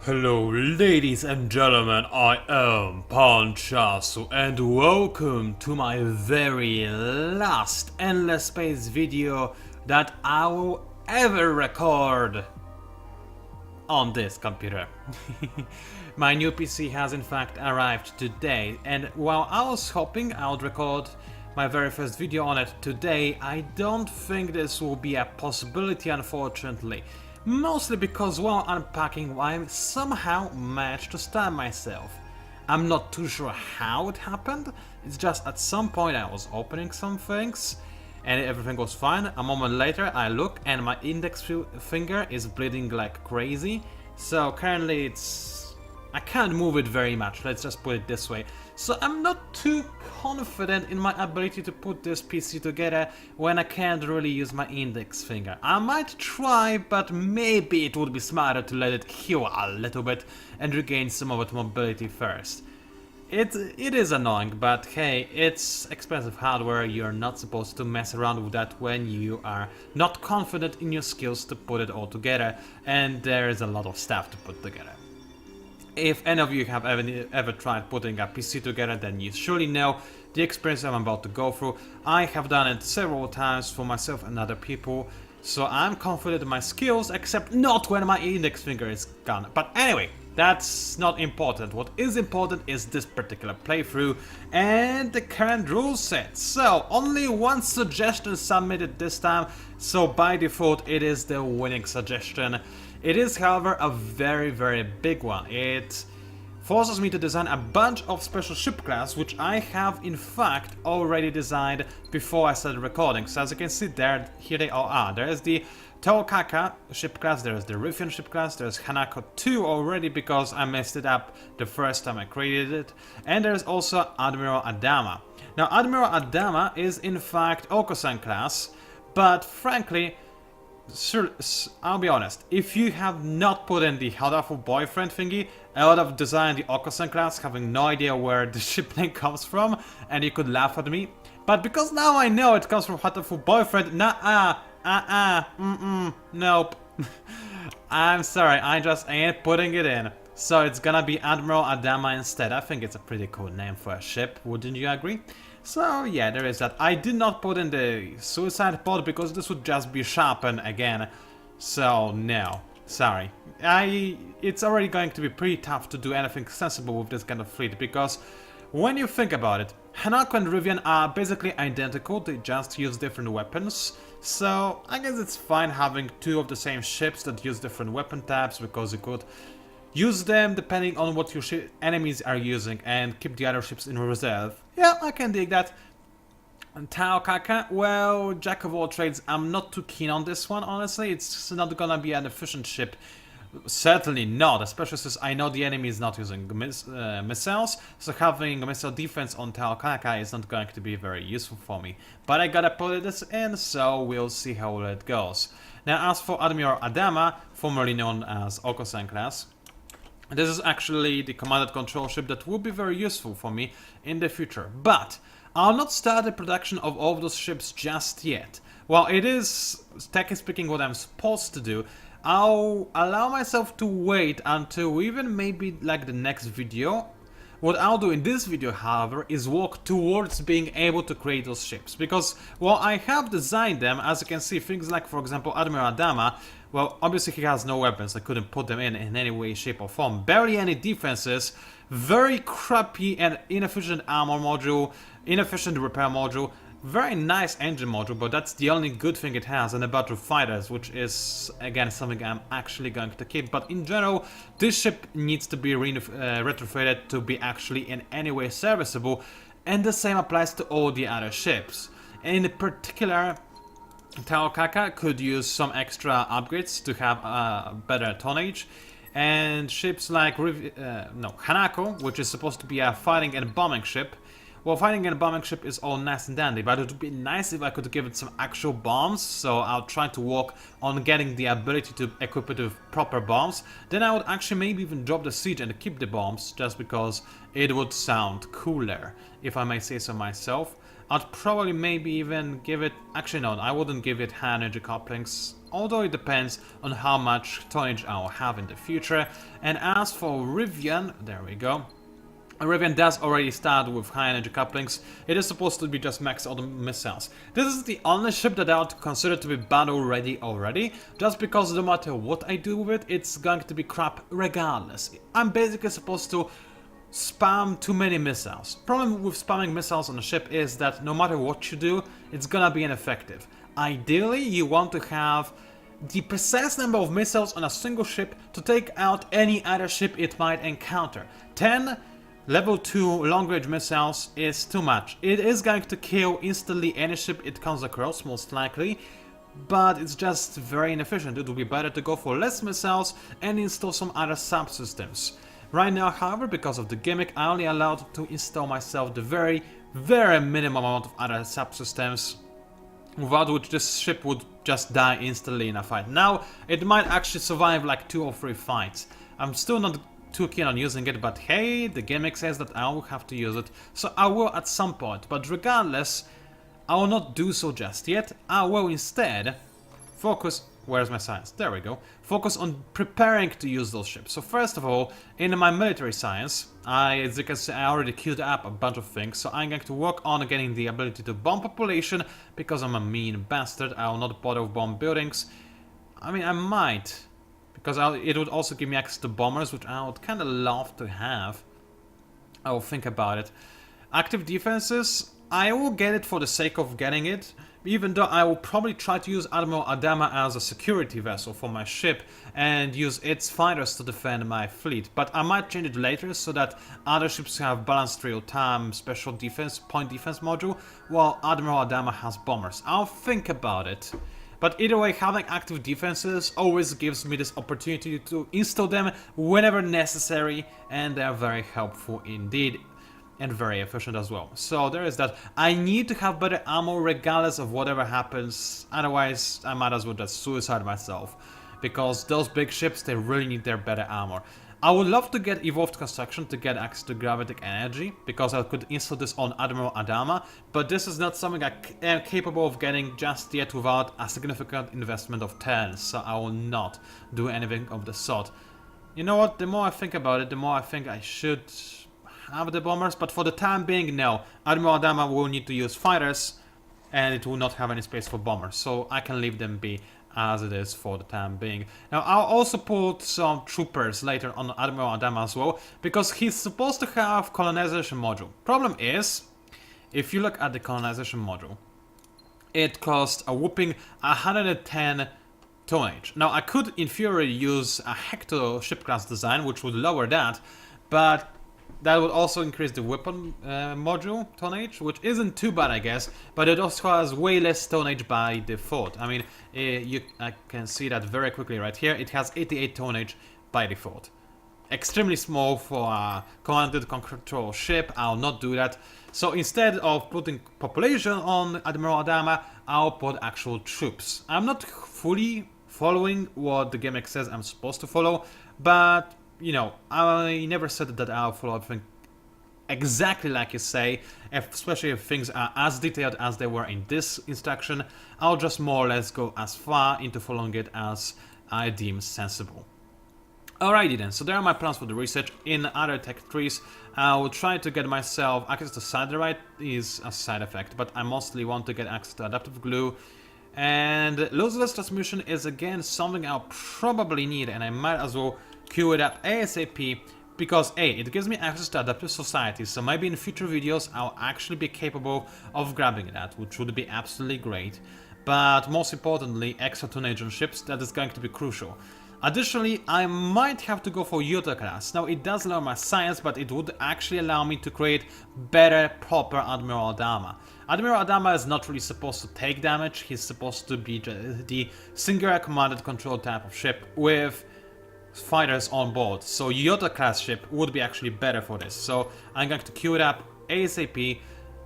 Hello ladies and gentlemen, I am PANCZASU and welcome to my very last endless space video that I will ever record on this computer. My new PC has in fact arrived today, and while I was hoping I would record my very first video on it today, I don't think this will be a possibility, unfortunately. Mostly because while unpacking I somehow managed to stab myself. I'm not too sure how it happened, it's just at some point I was opening some things and everything was fine. A moment later I look and my index finger is bleeding like crazy. So currently I can't move it very much, let's just put it this way. So I'm not too confident in my ability to put this PC together when I can't really use my index finger. I might try, but maybe it would be smarter to let it heal a little bit and regain some of its mobility first. It is annoying, but hey, it's expensive hardware, you're not supposed to mess around with that when you are not confident in your skills to put it all together, and there is a lot of stuff to put together. If any of you have ever tried putting a PC together, then you surely know the experience I'm about to go through. I have done it several times for myself and other people, so I'm confident in my skills, except not when my index finger is gone. But anyway, that's not important. What is important is this particular playthrough and the current rule set. So, only one suggestion submitted this time, so by default it is the winning suggestion. It is, however, a very big one. It forces me to design a bunch of special ship class, which I have in fact already designed before I started recording. So as you can see there, here they all are. There is the Teokaka ship class, there is the Ruffian ship class, there's Hanako 2 already because I messed it up the first time I created it, and there's also Admiral Adama. Now Admiral Adama is in fact Okusan class, but frankly, sure, I'll be honest, if you have not put in the Hadafu boyfriend thingy, I would have designed the Okusan class having no idea where the ship name comes from, and you could laugh at me. But because now I know it comes from Hadafu boyfriend, nope. I'm sorry, I just ain't putting it in. So it's gonna be Admiral Adama instead. I think it's a pretty cool name for a ship, wouldn't you agree? So yeah, there is that. I did not put in the suicide pod because this would just be sharpened again. So no, sorry. It's already going to be pretty tough to do anything sensible with this kind of fleet because when you think about it, Hanako and Rivian are basically identical, they just use different weapons. So I guess it's fine having two of the same ships that use different weapon types because you could use them depending on what your enemies are using and keep the other ships in reserve. Yeah, I can dig that. And Teokaka, well, jack of all trades, I'm not too keen on this one, honestly. It's not gonna be an efficient ship. Certainly not, especially since I know the enemy is not using missiles, so having a missile defense on Teokaka is not going to be very useful for me. But I gotta put this in, so we'll see how it goes. Now, as for Admiral Adama, formerly known as Okusan class, this is actually the command and control ship that will be very useful for me in the future. But I'll not start the production of all of those ships just yet. While it is, technically speaking, what I'm supposed to do, I'll allow myself to wait until even maybe like the next video. What I'll do in this video, however, is walk towards being able to create those ships. Because while I have designed them, as you can see, things like, for example, Admiral Adama, well, obviously he has no weapons, I couldn't put them in any way, shape or form. Barely any defenses, very crappy and inefficient armor module, inefficient repair module, very nice engine module, but that's the only good thing it has, and a battle of fighters, which is, again, something I'm actually going to keep. But in general, this ship needs to be retrofitted to be actually in any way serviceable, and the same applies to all the other ships. In particular, Teokaka could use some extra upgrades to have better tonnage, and ships like Hanako, which is supposed to be a fighting and bombing ship. Well, fighting and bombing ship is all nice and dandy, but it would be nice if I could give it some actual bombs, so I'll try to work on getting the ability to equip it with proper bombs. Then I would actually maybe even drop the siege and keep the bombs, just because it would sound cooler, if I may say so myself. I'd probably maybe even give it... Actually no, I wouldn't give it high energy couplings, although it depends on how much tonnage I'll have in the future. And as for Rivian, there we go. Rivian does already start with high energy couplings. It is supposed to be just max out missiles. This is the only ship that I would consider to be battle ready already, just because no matter what I do with it, it's going to be crap regardless. I'm basically supposed to spam too many missiles. Problem with spamming missiles on a ship is that no matter what you do, it's gonna be ineffective. Ideally, you want to have the precise number of missiles on a single ship to take out any other ship it might encounter. 10 level 2 long-range missiles is too much. It is going to kill instantly any ship it comes across, most likely, but it's just very inefficient. It would be better to go for less missiles and install some other subsystems. Right now, however, because of the gimmick, I only allowed to install myself the very, very minimum amount of other subsystems, without which this ship would just die instantly in a fight. Now, it might actually survive like 2 or 3 fights. I'm still not too keen on using it, but hey, the gimmick says that I will have to use it, so I will at some point. But regardless, I will not do so just yet. I will instead focus... Where's my science? There we go. Focus on preparing to use those ships. So first of all, in my military science, as you can see, I already queued up a bunch of things, so I'm going to work on getting the ability to bomb population, because I'm a mean bastard. I will not bother with bomb buildings. I mean, I might, because it would also give me access to bombers, which I would kind of love to have. I will think about it. Active defenses, I will get it for the sake of getting it, even though I will probably try to use Admiral Adama as a security vessel for my ship and use its fighters to defend my fleet. But I might change it later so that other ships have balanced real-time special defense, point defense module, while Admiral Adama has bombers. I'll think about it. But either way, having active defenses always gives me this opportunity to install them whenever necessary, and they are very helpful indeed. And very efficient as well. So there is that. I need to have better ammo regardless of whatever happens, otherwise I might as well just suicide myself. Because those big ships, they really need their better armor. I would love to get Evolved Construction to get access to Gravitic Energy, because I could install this on Admiral Adama, but this is not something I am capable of getting just yet without a significant investment of 10, so I will not do anything of the sort. You know what, the more I think about it, the more I think I should have the bombers, but for the time being, no. Admiral Adama will need to use fighters, and it will not have any space for bombers, so I can leave them be as it is for the time being. Now, I'll also put some troopers later on Admiral Adama as well, because he's supposed to have colonization module. Problem is, if you look at the colonization module, it costs a whopping 110 tonnage. Now, I could, in theory, use a Hector ship class design, which would lower that, but that would also increase the weapon module tonnage, which isn't too bad, I guess, but it also has way less tonnage by default. I mean, I can see that very quickly right here. It has 88 tonnage by default. Extremely small for a command and control ship. I'll not do that. So instead of putting population on Admiral Adama, I'll put actual troops. I'm not fully following what the gimmick says I'm supposed to follow, but you know, I never said that I'll follow everything exactly like you say, especially if things are as detailed as they were in this instruction. I'll just more or less go as far into following it as I deem sensible. Alrighty then, so there are my plans for the research. In other tech trees, I will try to get myself access to Siderite is a side effect, but I mostly want to get access to adaptive glue. And lossless transmission is again something I'll probably need, and I might as well queue it up ASAP, because A, it gives me access to adaptive society, so maybe in future videos I'll actually be capable of grabbing that, which would be absolutely great. But most importantly, extra tonnage on ships, that is going to be crucial. Additionally, I might have to go for Yota class. Now, it does lower my science, but it would actually allow me to create better, proper Admiral Adama. Admiral Adama is not really supposed to take damage, he's supposed to be the singular commanded control type of ship with fighters on board, so Yota class ship would be actually better for this. So I'm going to queue it up ASAP,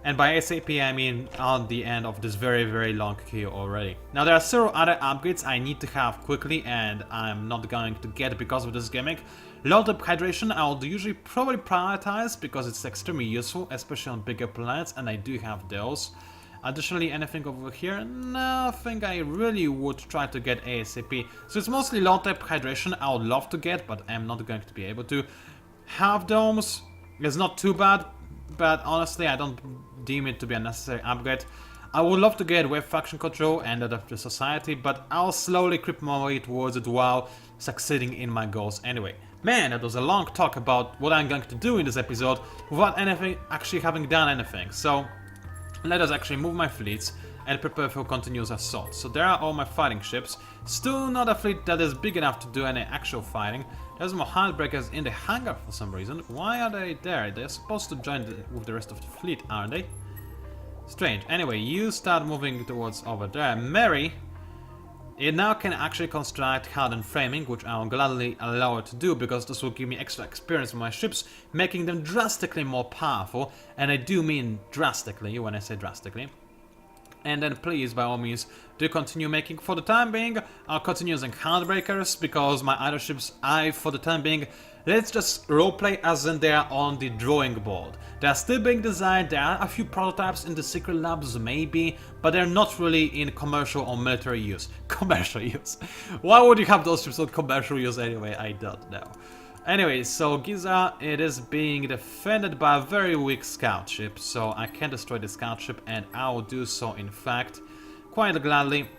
And by ASAP I mean on the end of this very long queue already. Now there are several other upgrades I need to have quickly and I'm not going to get because of this gimmick. Low-tip hydration I would usually probably prioritize because it's extremely useful, especially on bigger planets, and I do have those. Additionally, anything over here? Nothing I really would try to get ASAP. So it's mostly low-tip hydration I would love to get, but I'm not going to be able to. Half domes is not too bad, but honestly I don't deem it to be a necessary upgrade. I would love to get wave faction control and that of the society, but I'll slowly creep my way towards it while succeeding in my goals anyway. Man, that was a long talk about what I'm going to do in this episode without anything actually having done anything. So let us actually move my fleets and prepare for continuous assault. So there are all my fighting ships. Still not a fleet that is big enough to do any actual fighting. There's more handbreakers in the hangar for some reason. Why are they there? They're supposed to join with the rest of the fleet, aren't they? Strange. Anyway, you start moving towards over there. Mary, it now can actually construct hardened framing, which I'll gladly allow it to do because this will give me extra experience with my ships, making them drastically more powerful. And I do mean drastically when I say drastically. And then please, by all means, do continue making. For the time being, I'll continue using handbreakers because my other ships, for the time being, let's just roleplay as in they are on the drawing board. They are still being designed, there are a few prototypes in the secret labs maybe, but they're not really in commercial or military use. Commercial use. Why would you have those ships on commercial use anyway? I don't know. Anyway, so Giza, it is being defended by a very weak scout ship, so I can destroy the scout ship, and I will do so in fact quite gladly.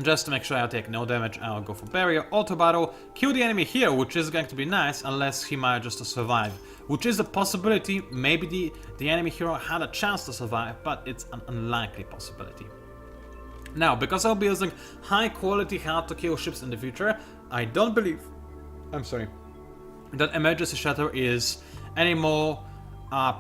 Just to make sure I'll take no damage, I'll go for barrier, auto battle, kill the enemy here, which is going to be nice unless he manages to survive, which is a possibility. Maybe the enemy hero had a chance to survive, but it's an unlikely possibility. Now, because I'll be using high quality hard to kill ships in the future, I don't believe, that emergency shelter is any more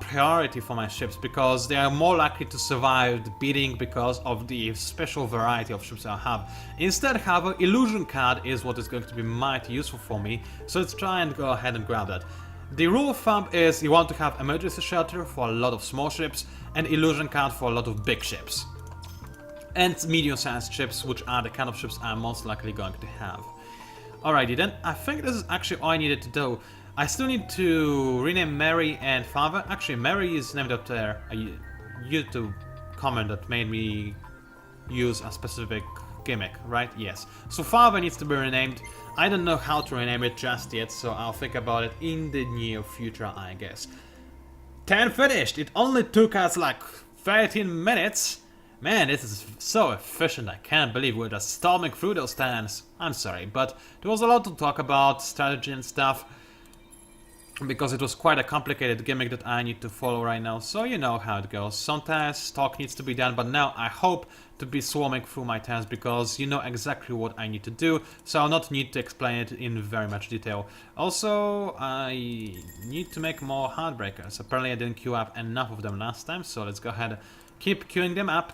priority for my ships, because they are more likely to survive the beating because of the special variety of ships I have. Instead, however, illusion card is what is going to be mighty useful for me, so let's try and go ahead and grab that. The rule of thumb is you want to have emergency shelter for a lot of small ships and illusion card for a lot of big ships. And medium-sized ships, which are the kind of ships I'm most likely going to have. Alrighty then, I think this is actually all I needed to do. I still need to rename Mary and Father. Actually, Mary is named after a YouTube comment that made me use a specific gimmick, right? Yes. So Father needs to be renamed. I don't know how to rename it just yet, so I'll think about it in the near future, I guess. 10 finished! It only took us like 13 minutes! Man, this is so efficient, I can't believe we're just storming through those 10s. I'm sorry, but there was a lot to talk about, strategy and stuff, because it was quite a complicated gimmick that I need to follow right now, so you know how it goes. Sometimes talk needs to be done, but now I hope to be swarming through my turns because you know exactly what I need to do, so I'll not need to explain it in very much detail. Also, I need to make more heartbreakers. Apparently I didn't queue up enough of them last time, so let's go ahead and keep queuing them up.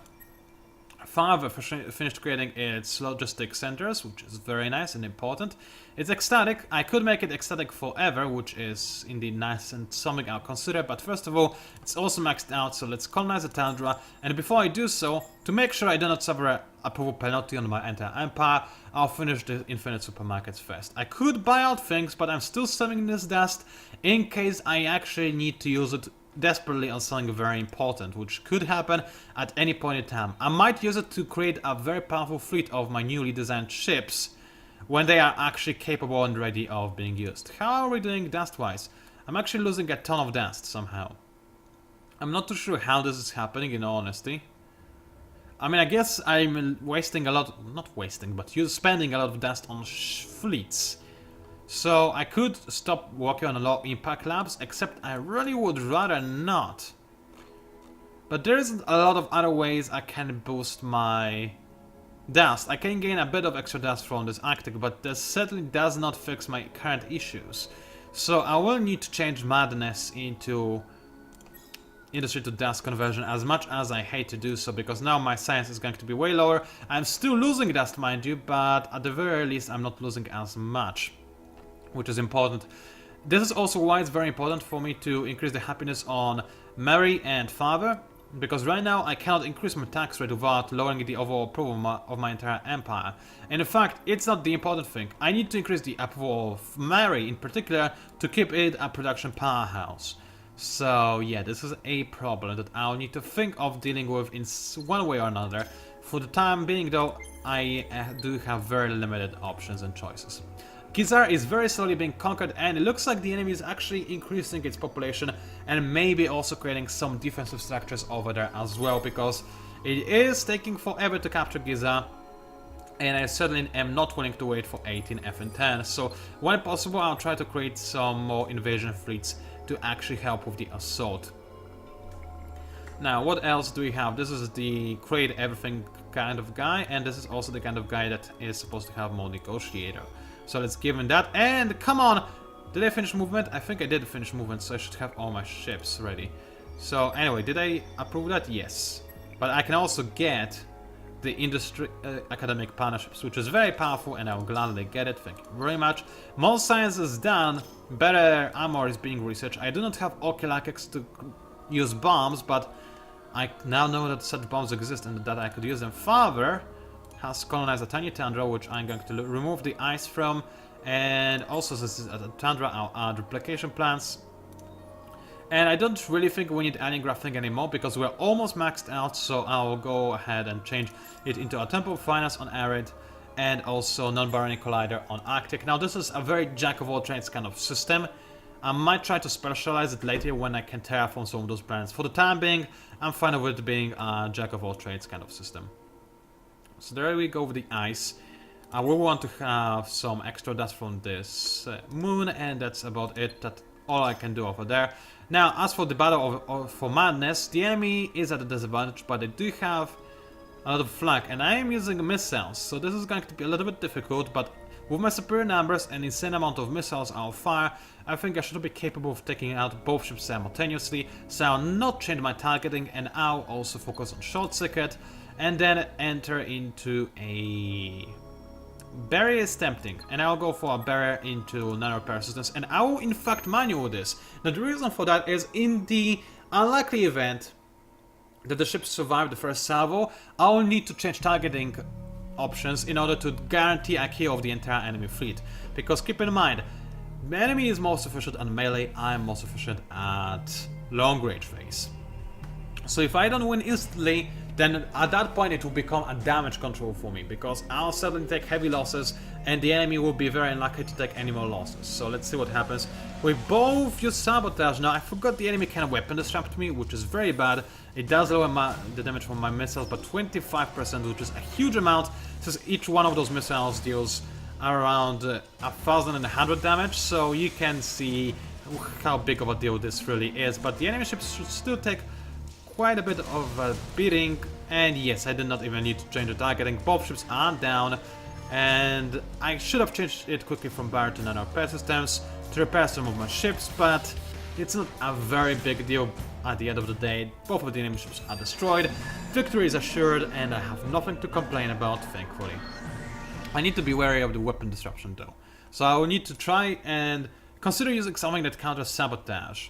Father finished creating its logistic centers, which is very nice and important. It's ecstatic. I could make it ecstatic forever, which is indeed nice and something I'll consider, but first of all, it's also maxed out, so let's colonize the tundra. And before I do so, to make sure I do not suffer a approval penalty on my entire empire, I'll finish the infinite supermarkets first. I could buy out things, but I'm still saving this dust in case I actually need to use it desperately on something very important, which could happen at any point in time. I might use it to create a very powerful fleet of my newly designed ships when they are actually capable and ready of being used. How are we doing dust-wise? I'm actually losing a ton of dust somehow. I'm not too sure how this is happening, in all honesty. I mean, I guess I'm wasting a lot, not wasting, but spending a lot of dust on fleets. So I could stop working on a lot of impact labs, except I really would rather not. But there isn't a lot of other ways I can boost my dust. I can gain a bit of extra dust from this Arctic, but this certainly does not fix my current issues. So I will need to change madness into industry to dust conversion, as much as I hate to do so, because now my science is going to be way lower. I'm still losing dust, mind you, but at the very least I'm not losing as much, which is important. This is also why it's very important for me to increase the happiness on Mary and Father, Because right now I cannot increase my tax rate without lowering the overall approval of my entire empire. And in fact, it's not the important thing. I need to increase the approval of Mary in particular to keep it a production powerhouse. So yeah, this is a problem that I'll need to think of dealing with in one way or another. For the time being though, I do have very limited options and choices. Gizar is very slowly being conquered, and it looks like the enemy is actually increasing its population and maybe also creating some defensive structures over there as well, because it is taking forever to capture Gizar, and I certainly am not willing to wait for 18 FN10. So when possible, I'll try to create some more invasion fleets to actually help with the assault. Now, what else do we have? This is the create everything kind of guy, and this is also the kind of guy that is supposed to have more negotiator. So let's give him that, and come on! Did I finish movement? I think I did finish movement, so I should have all my ships ready. So anyway, did I approve that? Yes. But I can also get the industry academic partnerships, which is very powerful, and I will gladly get it. Thank you very much. More science is done, better armor is being researched. I do not have Okilakeks to use bombs, but I now know that such bombs exist and that I could use them. Father has colonized a tiny tundra, which I'm going to remove the ice from, and also this is a tundra, I'll add replication plants. And I don't really think we need alien grafting anymore because we're almost maxed out, so I'll go ahead and change it into a temple of finance on arid and also non-baronic collider on Arctic. Now this is a very jack of all trades kind of system. I might try to specialize it later when I can terraform some of those planets. For the time being, I'm fine with it being a jack of all trades kind of system. So there we go with the ice. I will want to have some extra dust from this moon, and that's about it. That's all I can do over there. Now, as for the battle for madness, the enemy is at a disadvantage, but they do have a lot of flak, and I am using missiles, so this is going to be a little bit difficult, but with my superior numbers and insane amount of missiles I'll fire, I think I should be capable of taking out both ships simultaneously, so I'll not change my targeting, and I'll also focus on short circuit, and then enter into a... Barrier is tempting, and I'll go for a barrier into non-repair systems, and I will in fact manual this. Now the reason for that is in the unlikely event that the ships survive the first salvo, I will need to change targeting options in order to guarantee a kill of the entire enemy fleet. Because keep in mind, the enemy is most efficient at melee, I am most efficient at long range phase. So if I don't win instantly, then at that point it will become a damage control for me, because I'll suddenly take heavy losses and the enemy will be very unlikely to take any more losses. So let's see what happens. We both use sabotage. Now I forgot the enemy can weapon disrupt me, which is very bad. It does lower the damage from my missiles, but 25%, which is a huge amount, since each one of those missiles deals around 1,100 damage, so you can see how big of a deal this really is. But the enemy ships should still take quite a bit of a beating, and yes, I did not even need to change the targeting. Both ships are down, and I should have changed it quickly from barrier to non-repair systems to repair some of my ships, but it's not a very big deal at the end of the day. Both of the enemy ships are destroyed, victory is assured, and I have nothing to complain about, thankfully. I need to be wary of the weapon disruption though, so I will need to try and consider using something that counters sabotage,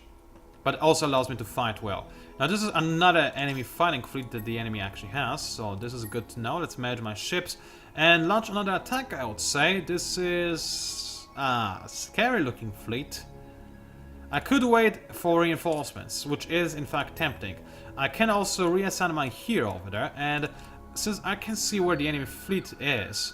but also allows me to fight well. Now this is another enemy fighting fleet that the enemy actually has, so this is good to know. Let's merge my ships and launch another attack, I would say. This is a scary looking fleet. I could wait for reinforcements, which is in fact tempting. I can also reassign my hero over there, and since I can see where the enemy fleet is,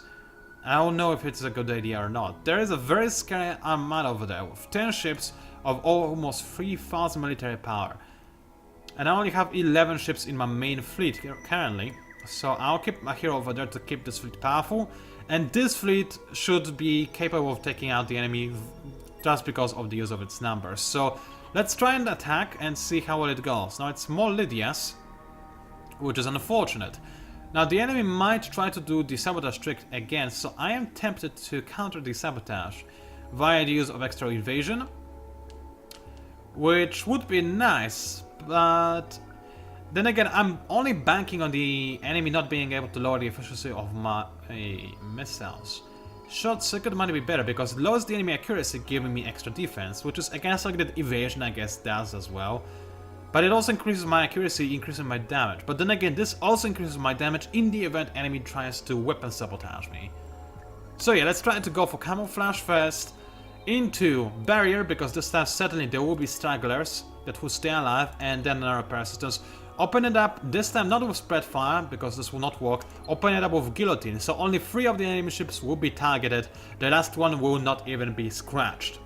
I'll know if it's a good idea or not. There is a very scary armada over there with 10 ships of almost 3,000 military power. And I only have 11 ships in my main fleet currently, so I'll keep my hero over there to keep this fleet powerful, and this fleet should be capable of taking out the enemy just because of the use of its numbers. So let's try and attack and see how well it goes. Now it's more Lydia's, which is unfortunate. Now the enemy might try to do the sabotage trick again, so I am tempted to counter the sabotage via the use of extra evasion, which would be nice. But then again, I'm only banking on the enemy not being able to lower the efficiency of my missiles. Short circuit might be better because it lowers the enemy accuracy, giving me extra defense, which is against targeted evasion, I guess, does as well. But it also increases my accuracy, increasing my damage. But then again, this also increases my damage in the event enemy tries to weapon sabotage me. So yeah, let's try to go for camouflage first, into barrier, because this time certainly there will be stragglers that will stay alive, and then another persistence. Open it up, this time not with spread fire, because this will not work. Open it up with guillotine, so only 3 of the enemy ships will be targeted, the last one will not even be scratched.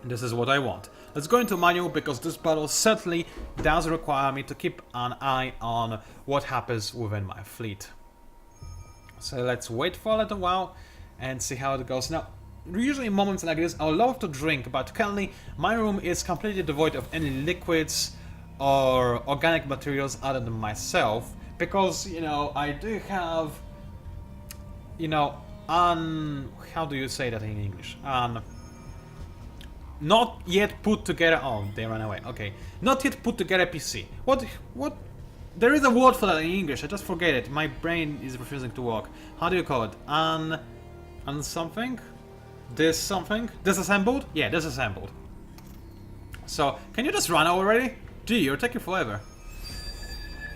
This is what I want. Let's go into manual, because this battle certainly does require me to keep an eye on what happens within my fleet. So let's wait for a little while and see how it goes. Now, usually in moments like this, I would love to drink, but currently my room is completely devoid of any liquids or organic materials other than myself, because, you know, I do have, you know, how do you say that in English? Not yet put together. Oh, they ran away. Okay, not yet put together PC. What? There is a word for that in English. I just forget it. My brain is refusing to work. How do you call it? Something? This something? Disassembled? Yeah, disassembled. So, can you just run already? Gee, you're taking forever.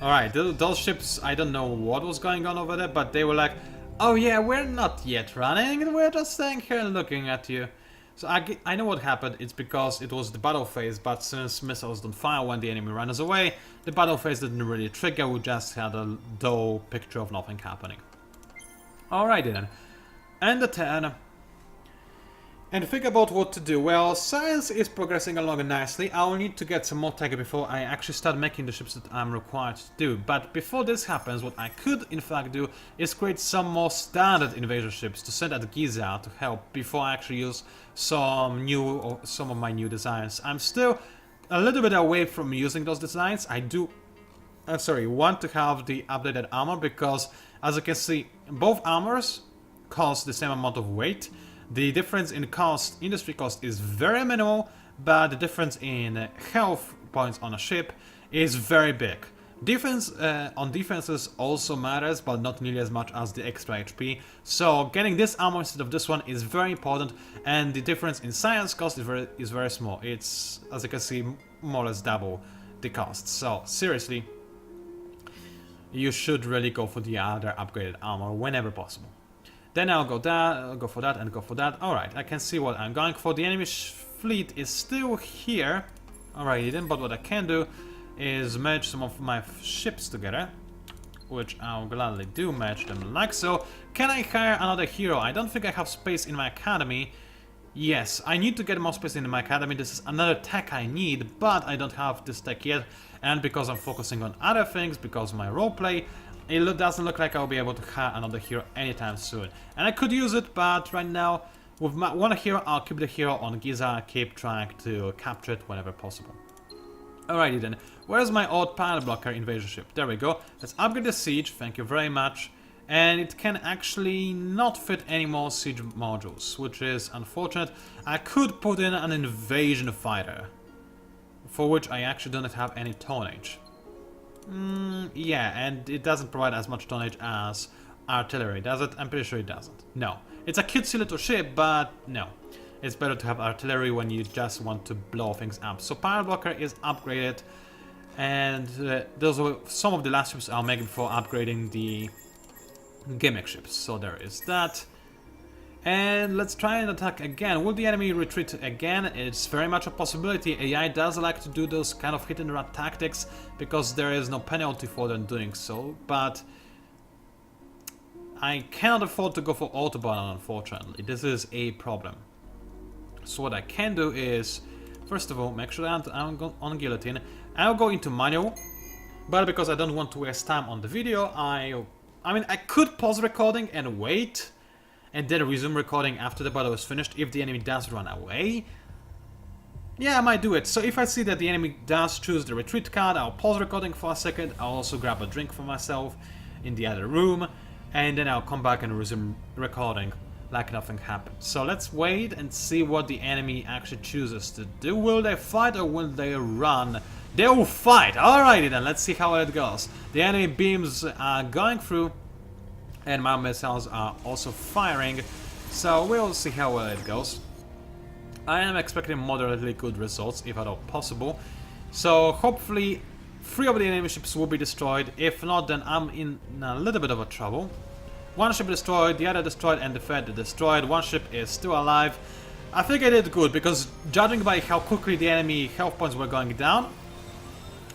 Alright, those ships, I don't know what was going on over there, but they were like, oh yeah, we're not yet running, we're just staying here and looking at you. So I know what happened, it's because it was the battle phase, but since missiles don't fire when the enemy runs away, the battle phase didn't really trigger, we just had a dull picture of nothing happening. Alrighty then. End the turn. And think about what to do. Well, science is progressing along nicely. I'll need to get some more tech before I actually start making the ships that I'm required to do. But before this happens, what I could in fact do is create some more standard invasion ships to send at Giza to help before I actually use some of my new designs. I'm still a little bit away from using those designs. I do want to have the updated armor, because as you can see, both armors cost the same amount of weight. The difference in cost, industry cost, is very minimal, but the difference in health points on a ship is very big. Defense on defenses also matters, but not nearly as much as the extra HP. So getting this armor instead of this one is very important, and the difference in science cost is very small. It's, as you can see, more or less double the cost. So seriously, you should really go for the other upgraded armor whenever possible. Then I'll go for that and go for that. Alright, I can see what I'm going for. The enemy fleet is still here. Alright, then, but what I can do is merge some of my ships together, which I'll gladly do, merge them like so. Can I hire another hero? I don't think I have space in my academy. Yes, I need to get more space in my academy. This is another tech I need, but I don't have this tech yet. And because I'm focusing on other things, because of my roleplay, it doesn't look like I'll be able to hire another hero anytime soon. And I could use it, but right now, with my one hero, I'll keep the hero on Giza, keep trying to capture it whenever possible. Alrighty then, where's my old panel blocker invasion ship? There we go. Let's upgrade the siege, thank you very much. And it can actually not fit any more siege modules, which is unfortunate. I could put in an invasion fighter, for which I actually do not have any tonnage. Yeah, and it doesn't provide as much tonnage as artillery, does it? I'm pretty sure it doesn't. No. It's a cutesy little ship, but no. It's better to have artillery when you just want to blow things up. So Power Blocker is upgraded, and those are some of the last ships I'll make before upgrading the gimmick ships. So there is that. And let's try and attack again. Will the enemy retreat again? It's very much a possibility. AI does like to do those kind of hit and run tactics, because there is no penalty for them doing so, but I cannot afford to go for Autobahn, unfortunately. This is a problem. So what I can do is, first of all, make sure that I'm on guillotine. I'll go into manual, but because I don't want to waste time on the video, I mean, I could pause recording and wait, and then resume recording after the battle is finished if the enemy does run away. Yeah, I might do it. So if I see that the enemy does choose the retreat card, I'll pause recording for a second. I'll also grab a drink for myself in the other room, and then I'll come back and resume recording like nothing happened. So let's wait and see what the enemy actually chooses to do. Will they fight or will they run? They will fight! Alrighty then, let's see how it goes. The enemy beams are going through, and my missiles are also firing, so we'll see how well it goes. I am expecting moderately good results, if at all possible. So hopefully 3 of the enemy ships will be destroyed. If not, then I'm in a little bit of a trouble. 1 ship destroyed, the other destroyed, and the third destroyed. 1 ship is still alive. I think I did good, because judging by how quickly the enemy health points were going down,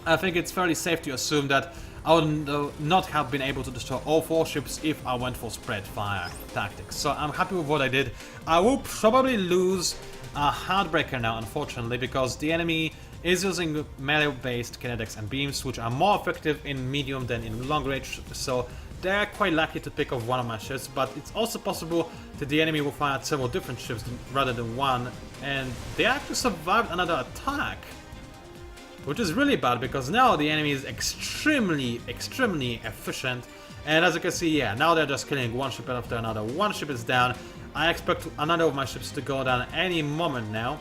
I think it's fairly safe to assume that I would not have been able to destroy all 4 ships if I went for spread fire tactics. So I'm happy with what I did. I will probably lose a Heartbreaker now, unfortunately, because the enemy is using melee-based kinetics and beams, which are more effective in medium than in long range, so they're quite lucky to pick off one of my ships, but it's also possible that the enemy will fire several different ships rather than one, and they actually survived another attack, which is really bad, because now the enemy is extremely efficient, and as you can see, yeah, now they're just killing 1 ship after another. 1 ship is down. I expect another of my ships to go down any moment now,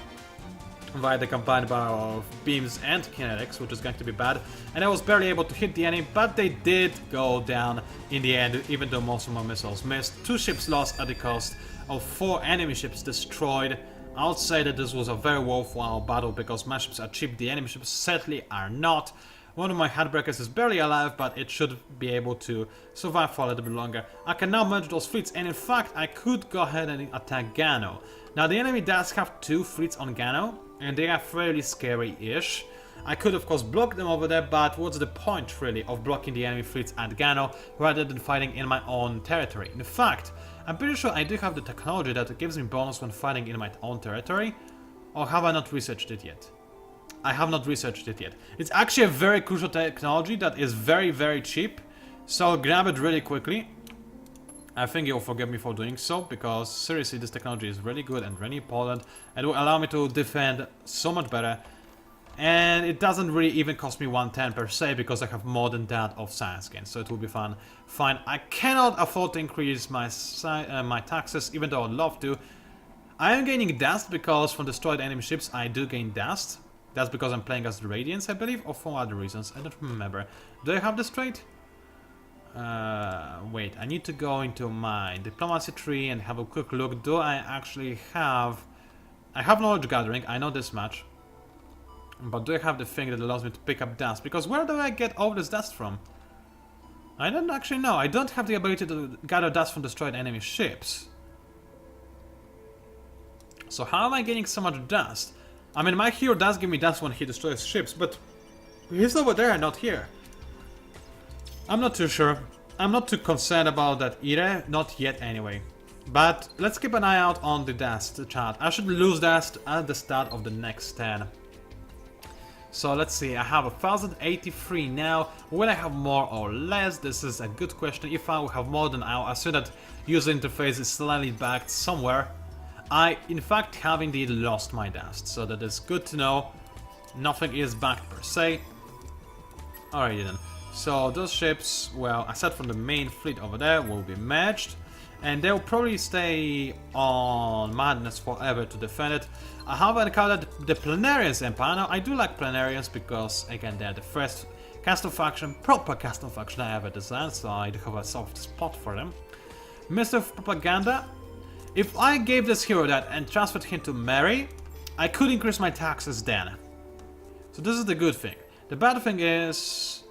via the combined power of beams and kinetics, which is going to be bad. And I was barely able to hit the enemy, but they did go down in the end, even though most of my missiles missed. 2 ships lost at the cost of 4 enemy ships destroyed. I would say that this was a very worthwhile battle, because my ships are cheap, the enemy ships sadly are not. One of my Heartbreakers is barely alive, but it should be able to survive for a little bit longer. I can now merge those fleets, and in fact I could go ahead and attack Gano. Now the enemy does have 2 fleets on Gano, and they are fairly scary-ish. I could of course block them over there, but what's the point really of blocking the enemy fleets at Gano rather than fighting in my own territory? In fact, I'm pretty sure I do have the technology that gives me bonus when fighting in my own territory, or have I not researched it yet? I have not researched it yet. It's actually a very crucial technology that is very cheap, so I'll grab it really quickly. I think you'll forgive me for doing so, because seriously this technology is really good and really important, and will allow me to defend so much better, and it doesn't really even cost me 110 per se, because I have more than that of science gain, so it will be fine. I cannot afford to increase my taxes, even though I'd love to. I am gaining dust, because from destroyed enemy ships I do gain dust. That's because I'm playing as the Radiance, I believe, or for other reasons, I don't remember. Do I have this trait? Wait, I need to go into my diplomacy tree and have a quick look. Do I actually have... I have knowledge gathering, I know this much. But do I have the thing that allows me to pick up dust? Because where do I get all this dust from? I don't actually know. I don't have the ability to gather dust from destroyed enemy ships. So how am I getting so much dust? I mean, my hero does give me dust when he destroys ships, but he's over there, not here. I'm not too sure. I'm not too concerned about that either, not yet anyway. But let's keep an eye out on the dust chart. I should lose dust at the start of the next turn. So let's see, I have 1083 now. Will I have more or less? This is a good question. If I will have more, then I'll assume that user interface is slightly backed somewhere. I in fact have indeed lost my dust, so that is good to know. Nothing is backed per se. Alrighty then. So those ships, well, aside from the main fleet over there, will be merged, and they'll probably stay on Madness forever to defend it. I have encountered the Planarians Empire. Now I do like Planarians because again they're the first custom faction, proper custom faction I ever designed, so I do have a soft spot for them. Mr. Propaganda. If I gave this hero that and transferred him to Mary, I could increase my taxes then. So this is the good thing. The bad thing is...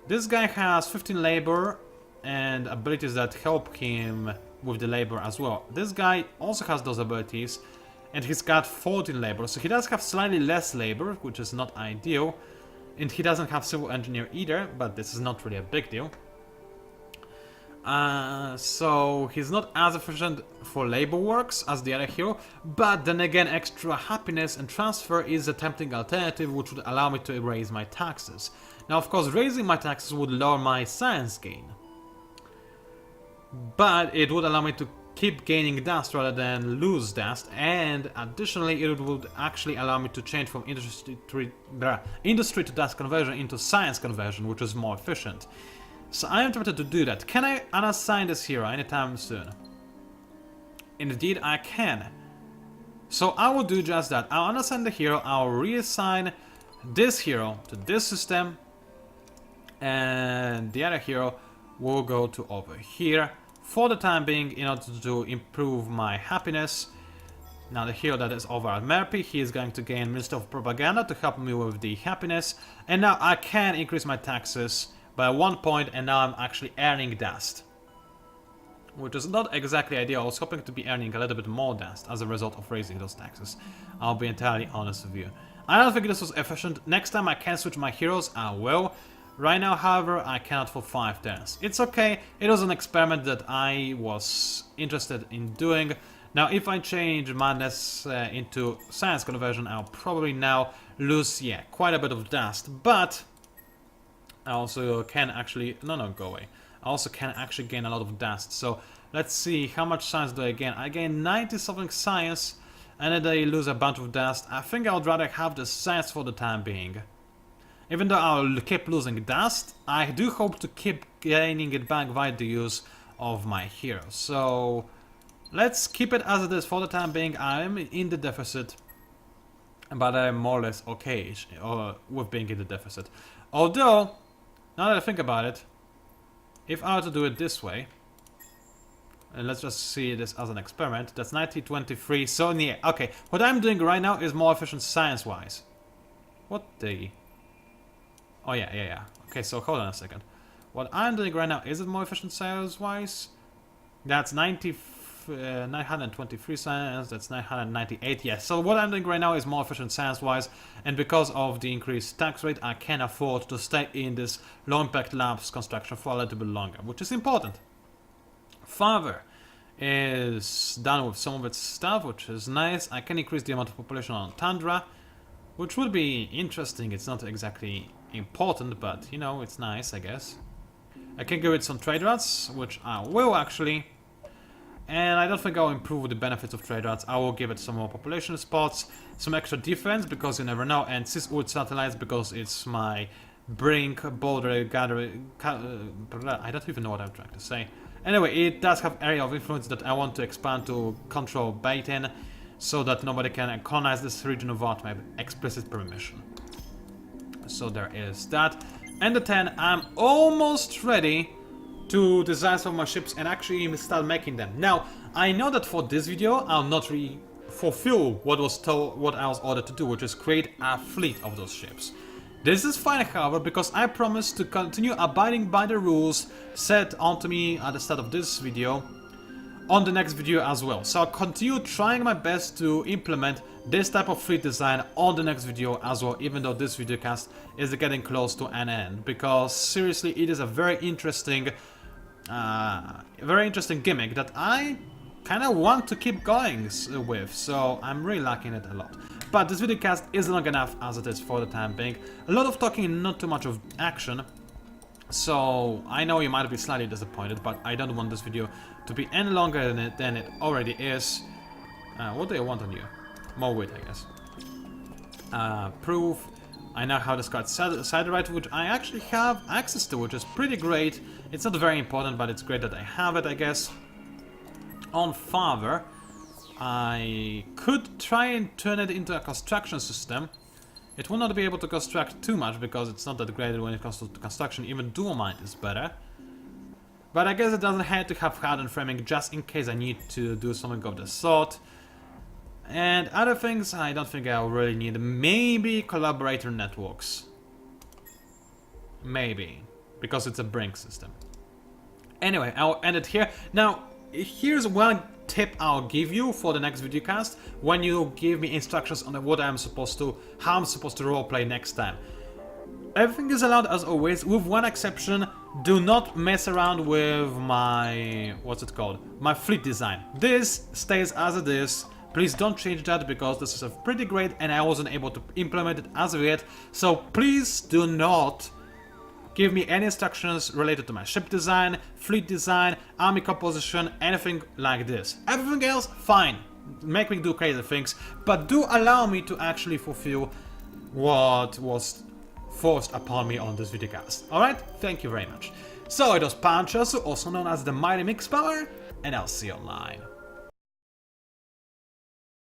this guy has 15 labor and abilities that help him with the labor as well. This guy also has those abilities and he's got 14 labor, so he does have slightly less labor, which is not ideal. And he doesn't have civil engineer either, but this is not really a big deal. So he's not as efficient for labor works as the other hero, but then again extra happiness and transfer is a tempting alternative which would allow me to raise my taxes. Now of course raising my taxes would lower my science gain, but it would allow me to keep gaining dust rather than lose dust, and additionally it would actually allow me to change from industry to dust conversion into science conversion, which is more efficient. So I am tempted to do that. Can I unassign this hero anytime soon? Indeed I can. So I will do just that. I'll unassign the hero, I'll reassign this hero to this system, and the other hero will go to over here for the time being in order to improve my happiness. Now the hero that is over at Merpy, he is going to gain Minister of Propaganda to help me with the happiness. And now I can increase my taxes by 1 point, and now I'm actually earning dust. Which is not exactly ideal. I was hoping to be earning a little bit more dust as a result of raising those taxes. I'll be entirely honest with you. I don't think this was efficient. Next time I can switch my heroes, I will. Right now, however, I cannot for 5 turns. It's okay. It was an experiment that I was interested in doing. Now, if I change madness into science conversion, I'll probably now lose, yeah, quite a bit of dust. But I also can actually... No, go away. I also can actually gain a lot of dust. So let's see, how much science do I gain? I gain 90-something science, and then I lose a bunch of dust. I think I would rather have the science for the time being. Even though I'll keep losing dust, I do hope to keep gaining it back via the use of my hero. So let's keep it as it is for the time being. I'm in the deficit, but I'm more or less okay with being in the deficit. Although, now that I think about it, if I were to do it this way, and let's just see this as an experiment, that's 90-23, so yeah, okay. What I'm doing right now is more efficient science-wise. What the... Oh yeah. Okay, so hold on a second. What I'm doing right now, is it more efficient science-wise? That's 923 science, that's 998, yes. So what I'm doing right now is more efficient science-wise, and because of the increased tax rate, I can afford to stay in this low-impact labs construction for a little bit longer, which is important. Father is done with some of its stuff, which is nice. I can increase the amount of population on Tundra, which would be interesting. It's not exactly important, but, you know, it's nice, I guess. I can give it some trade routes, which I will actually. And I don't think I'll improve the benefits of trade routes. I will give it some more population spots, some extra defense, because you never know, and cis-ult satellites, because it's my brink, boulder, gathering... I don't even know what I'm trying to say. Anyway, it does have area of influence that I want to expand to control Baitin, so that nobody can colonize this region without my explicit permission. So there is that. And the 10, I'm almost ready to design some of my ships and actually start making them. Now, I know that for this video, I'll not really fulfill what I was ordered to do, which is create a fleet of those ships. This is fine, however, because I promise to continue abiding by the rules set onto me at the start of this video on the next video as well. So I'll continue trying my best to implement this type of fleet design on the next video as well, even though this video cast is getting close to an end, because seriously, it is a very interesting gimmick that I kind of want to keep going with, so I'm really liking it a lot. But this video cast is long enough as it is for the time being. A lot of talking, not too much of action. So I know you might be slightly disappointed, but I don't want this video to be any longer than it already is. What do I want on you? More weight, I guess. Proof. I now have discard side right, which I actually have access to, which is pretty great. It's not very important, but it's great that I have it, I guess. On Father, I could try and turn it into a construction system. It will not be able to construct too much because it's not that great when it comes to construction. Even dual mine is better. But I guess it doesn't have to have hardened framing just in case I need to do something of the sort. And other things I don't think I'll really need. Maybe collaborator networks. Maybe. Because it's a brink system. Anyway, I'll end it here. Now, here's one tip I'll give you for the next video cast when you give me instructions on what I'm supposed to, how I'm supposed to roleplay next time. Everything is allowed as always, with one exception. Do not mess around with my, what's it called? My fleet design. This stays as it is. Please don't change that because this is a pretty great and I wasn't able to implement it as of yet. So please do not give me any instructions related to my ship design, fleet design, army composition, anything like this. Everything else, fine. Make me do crazy things, but do allow me to actually fulfill what was forced upon me on this videocast. Alright? Thank you very much. So it was PANCZASU, also known as the Mighty Mix Power, and I'll see you online.